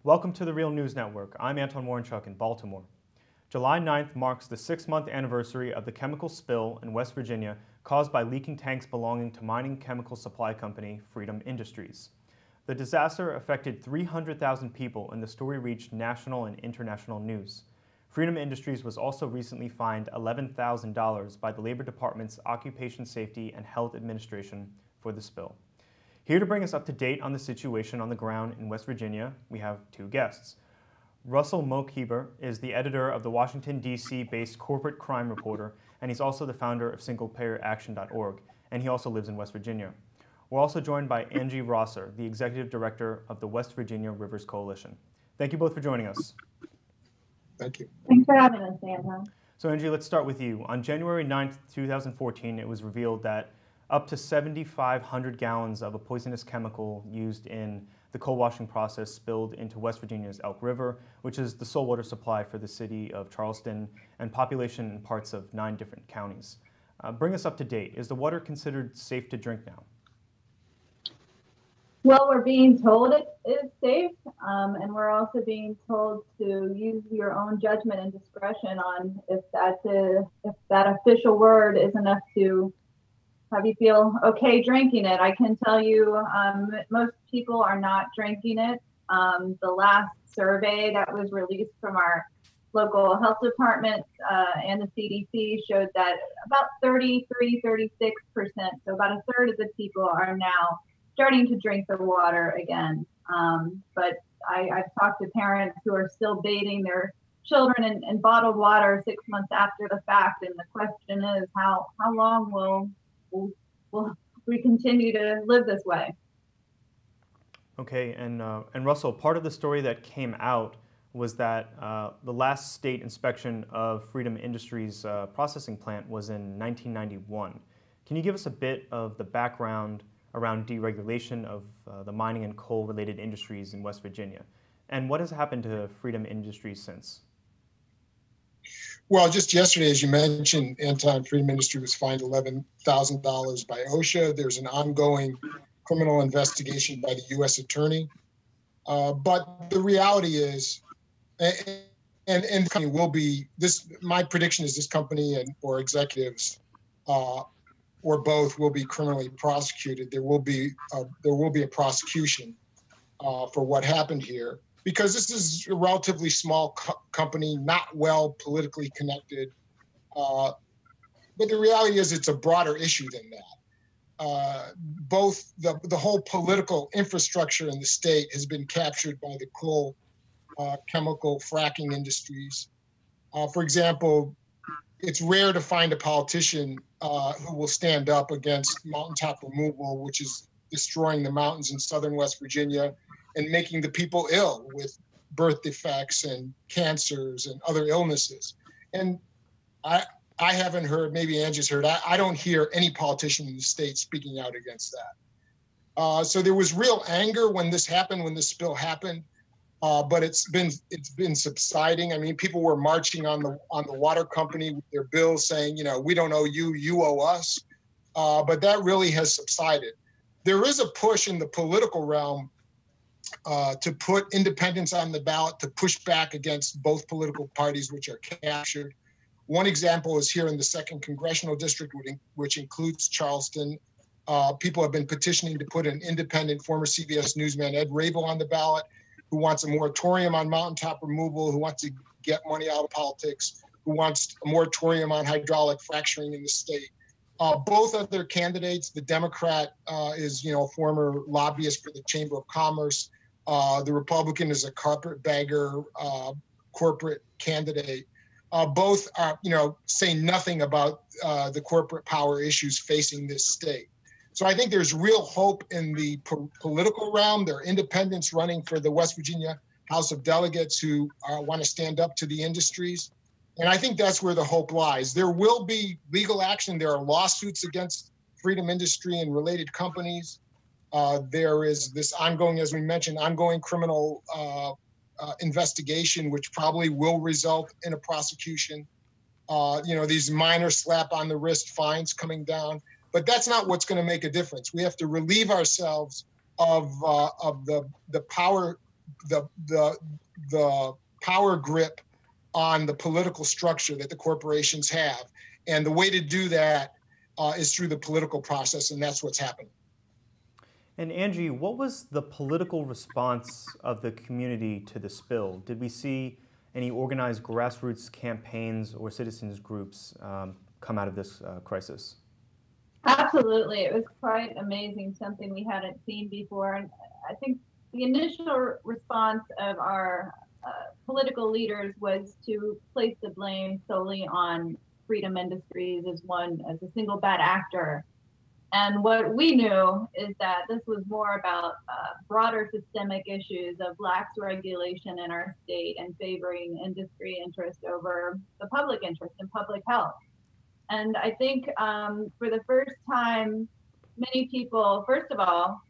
Welcome to the Real News Network. I'm Anton Warrenchuk in Baltimore. July 9th marks the 6-month anniversary of the chemical spill in West Virginia caused by leaking tanks belonging to mining chemical supply company Freedom Industries. The disaster affected 300,000 people and the story reached national and international news. Freedom Industries was also recently fined $11,000 by the Labor Department's Occupation Safety and Health Administration for the spill. Here to bring us up to date on the situation on the ground in West Virginia, we have two guests. Russell Mokhiber is the editor of the Washington, D.C.-based Corporate Crime Reporter, and he's also the founder of SinglePayerAction.org, and he also lives in West Virginia. We're also joined by Angie Rosser, the executive director of the West Virginia Rivers Coalition. Thank you both for joining us. Thank you. Thanks for having us, Anton. So Angie, let's start with you. On January 9th, 2014, it was revealed that up to 7,500 gallons of a poisonous chemical used in the coal washing process spilled into West Virginia's Elk River, which is the sole water supply for the city of Charleston and population in parts of 9 different counties. Bring us up to date. Is the water considered safe to drink now? Well, we're being told it is safe, and we're also being told to use your own judgment and discretion on if that official word is enough to have you feel okay drinking it. I can tell you most people are not drinking it. The last survey that was released from our local health department and the CDC showed that about 33, 36%, so about a third of the people are now starting to drink the water again. But I've talked to parents who are still bathing their children in bottled water 6 months after the fact, and the question is, how long will we continue to live this way? Okay, and Russell, part of the story that came out was that the last state inspection of Freedom Industries' processing plant was in 1991. Can you give us a bit of the background around deregulation of the mining and coal-related industries in West Virginia? And what has happened to Freedom Industries since? Well, just yesterday, as you mentioned, Anton, Freedom Industry was fined $11,000 by OSHA. There's an ongoing criminal investigation by the U.S. Attorney. But the reality is, and the company will be, my prediction is this company or executives or both will be criminally prosecuted. There will be a prosecution for what happened here, because this is a relatively small company, not well politically connected. But the reality is it's a broader issue than that. Both the whole political infrastructure in the state has been captured by the coal chemical fracking industries. For example, it's rare to find a politician who will stand up against mountaintop removal, which is destroying the mountains in southern West Virginia and making the people ill with birth defects and cancers and other illnesses. And I haven't heard, maybe Angie's heard, I don't hear any politician in the state speaking out against that. So there was real anger when this happened, when this spill happened, but it's been subsiding. I mean, people were marching on the water company with their bills saying, we don't owe you, you owe us. But that really has subsided. There is a push in the political realm to put independents on the ballot, to push back against both political parties which are captured. One example is here in the 2nd Congressional District, which includes Charleston. People have been petitioning to put an independent former CBS newsman, Ed Rabel, on the ballot, who wants a moratorium on mountaintop removal, who wants to get money out of politics, who wants a moratorium on hydraulic fracturing in the state. Both other candidates, the Democrat is, a former lobbyist for the Chamber of Commerce. The Republican is a carpetbagger corporate candidate. Both are, say nothing about the corporate power issues facing this state. So I think there's real hope in the political realm. There are independents running for the West Virginia House of Delegates who want to stand up to the industries. And I think that's where the hope lies. There will be legal action. There are lawsuits against Freedom Industry and related companies. There is this ongoing, as we mentioned, ongoing criminal investigation, which probably will result in a prosecution. These minor slap on the wrist fines coming down. But that's not what's going to make a difference. We have to relieve ourselves of the power the power grip on the political structure that the corporations have. And the way to do that is through the political process, and that's what's happening. And Angie, what was the political response of the community to the spill? Did we see any organized grassroots campaigns or citizens groups come out of this crisis? Absolutely. It was quite amazing, something we hadn't seen before. And I think the initial response of our political leaders was to place the blame solely on Freedom Industries as a single bad actor. And what we knew is that this was more about broader systemic issues of lax regulation in our state and favoring industry interest over the public interest in public health. And I think for the first time, many people, first of all,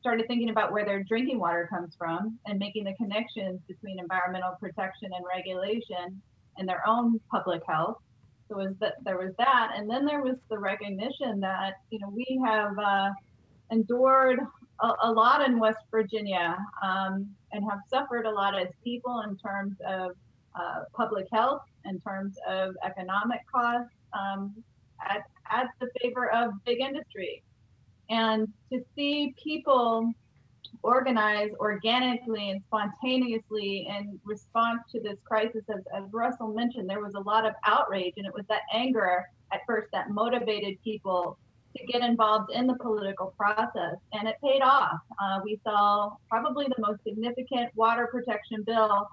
started thinking about where their drinking water comes from and making the connections between environmental protection and regulation and their own public health. So there was that, and then there was the recognition that we have endured a lot in West Virginia and have suffered a lot as people in terms of public health, in terms of economic costs, at the favor of big industry. And to see people organize organically and spontaneously in response to this crisis, as Russell mentioned, there was a lot of outrage, and it was that anger at first that motivated people to get involved in the political process, and it paid off. We saw probably the most significant water protection bill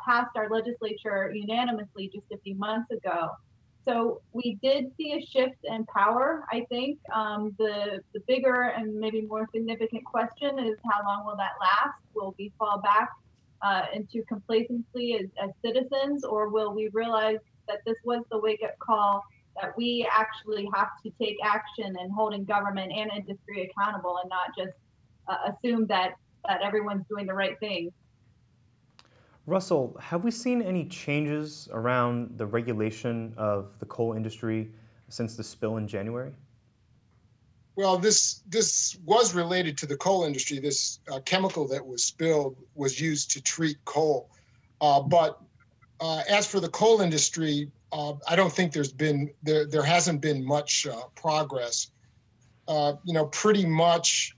passed our legislature unanimously just a few months ago. So we did see a shift in power. I think the bigger and maybe more significant question is, how long will that last? Will we fall back into complacency as citizens, or will we realize that this was the wake-up call, that we actually have to take action in holding government and industry accountable, and not just assume that everyone's doing the right thing? Russell, have we seen any changes around the regulation of the coal industry since the spill in January? Well, this was related to the coal industry. This chemical that was spilled was used to treat coal. But as for the coal industry, I don't think there hasn't been much progress. Pretty much,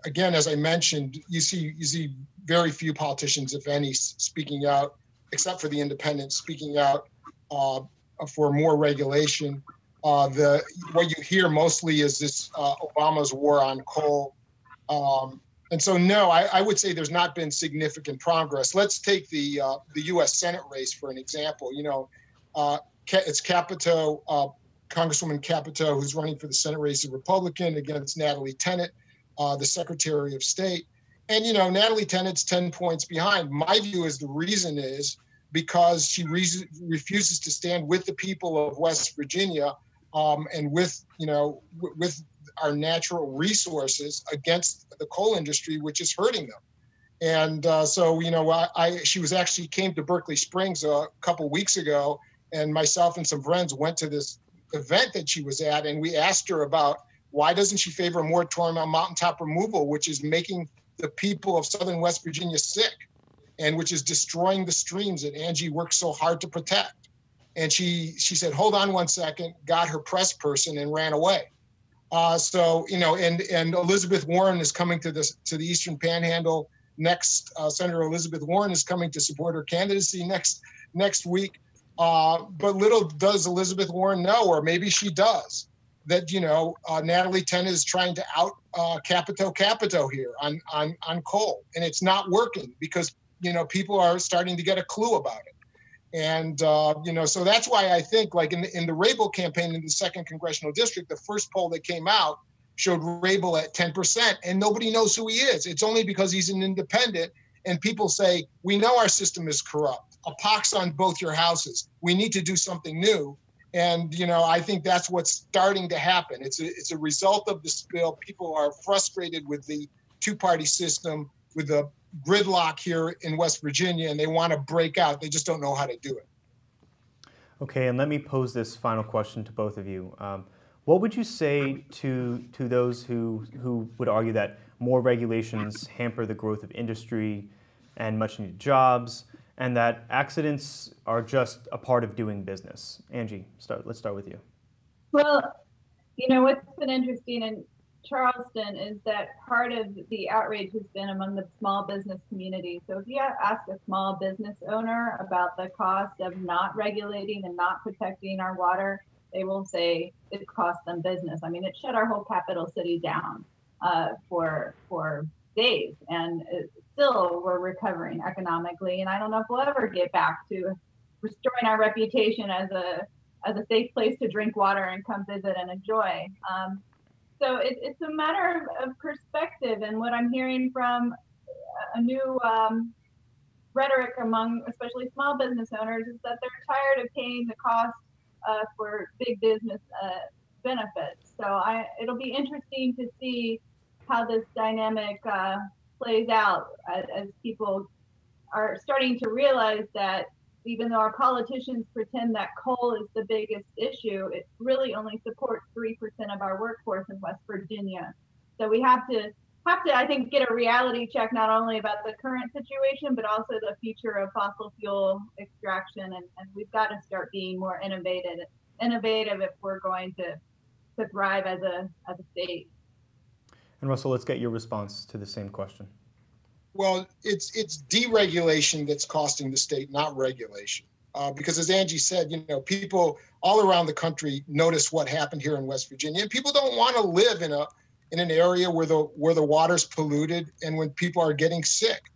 again, as I mentioned, you see very few politicians, if any, speaking out, except for the independents, speaking out for more regulation. What you hear mostly is this Obama's war on coal. And so, no, I would say there's not been significant progress. Let's take the U.S. Senate race for an example. It's Capito, Congresswoman Capito, who's running for the Senate race, a Republican, against Natalie Tennant, the Secretary of State. And, Natalie Tennant's 10 points behind. My view is the reason is because she refuses to stand with the people of West Virginia and with our natural resources against the coal industry, which is hurting them. And she came to Berkeley Springs a couple weeks ago, and myself and some friends went to this event that she was at, and we asked her about why doesn't she favor a moratorium on mountaintop removal, which is making the people of southern West Virginia sick, and which is destroying the streams that Angie worked so hard to protect. And she said, hold on one second, got her press person and ran away. And Elizabeth Warren is coming to the Eastern Panhandle next. Senator Elizabeth Warren is coming to support her candidacy next week. But little does Elizabeth Warren know, or maybe she does, that Natalie Tennant is trying to out Capito here on coal, and it's not working because people are starting to get a clue about it. And so that's why I think, like in the Rabel campaign in the 2nd Congressional District, the first poll that came out showed Rabel at 10%, and nobody knows who he is. It's only because he's an independent, and people say, we know our system is corrupt. A pox on both your houses. We need to do something new. And, I think that's what's starting to happen. It's a result of the spill. People are frustrated with the two-party system, with the gridlock here in West Virginia, and they want to break out. They just don't know how to do it. Okay, and let me pose this final question to both of you. What would you say to those who would argue that more regulations hamper the growth of industry and much needed jobs, and that accidents are just a part of doing business? Angie, let's start with you. Well, you know, what's been interesting in Charleston is that part of the outrage has been among the small business community. So if you ask a small business owner about the cost of not regulating and not protecting our water, they will say it cost them business. I mean, it shut our whole capital city down for days, and still we're recovering economically. And I don't know if we'll ever get back to restoring our reputation as a safe place to drink water and come visit and enjoy. So it's a matter of perspective, and what I'm hearing from a new rhetoric among especially small business owners is that they're tired of paying the cost for big business benefits. So it'll be interesting to see how this dynamic plays out as people are starting to realize that even though our politicians pretend that coal is the biggest issue, it really only supports 3% of our workforce in West Virginia. So we have to, I think, get a reality check not only about the current situation, but also the future of fossil fuel extraction. And we've got to start being more innovative if we're going to thrive as a state. And Russell, let's get your response to the same question. Well, it's deregulation that's costing the state, not regulation. Because as Angie said, you know, people all around the country notice what happened here in West Virginia, and people don't want to live in an area where the water's polluted and when people are getting sick.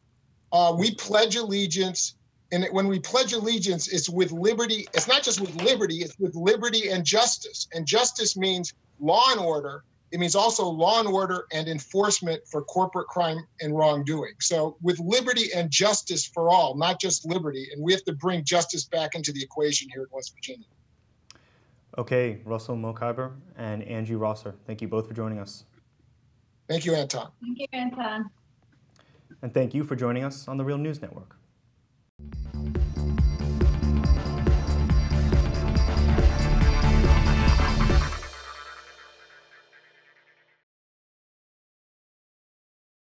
We pledge allegiance, and when we pledge allegiance, it's with liberty. It's not just with liberty; it's with liberty and justice. And justice means law and order. It means also law and order and enforcement for corporate crime and wrongdoing. So with liberty and justice for all, not just liberty, and we have to bring justice back into the equation here in West Virginia. Okay, Russell Mokhiber and Angie Rosser, thank you both for joining us. Thank you, Anton. Thank you, Anton. And thank you for joining us on the Real News Network.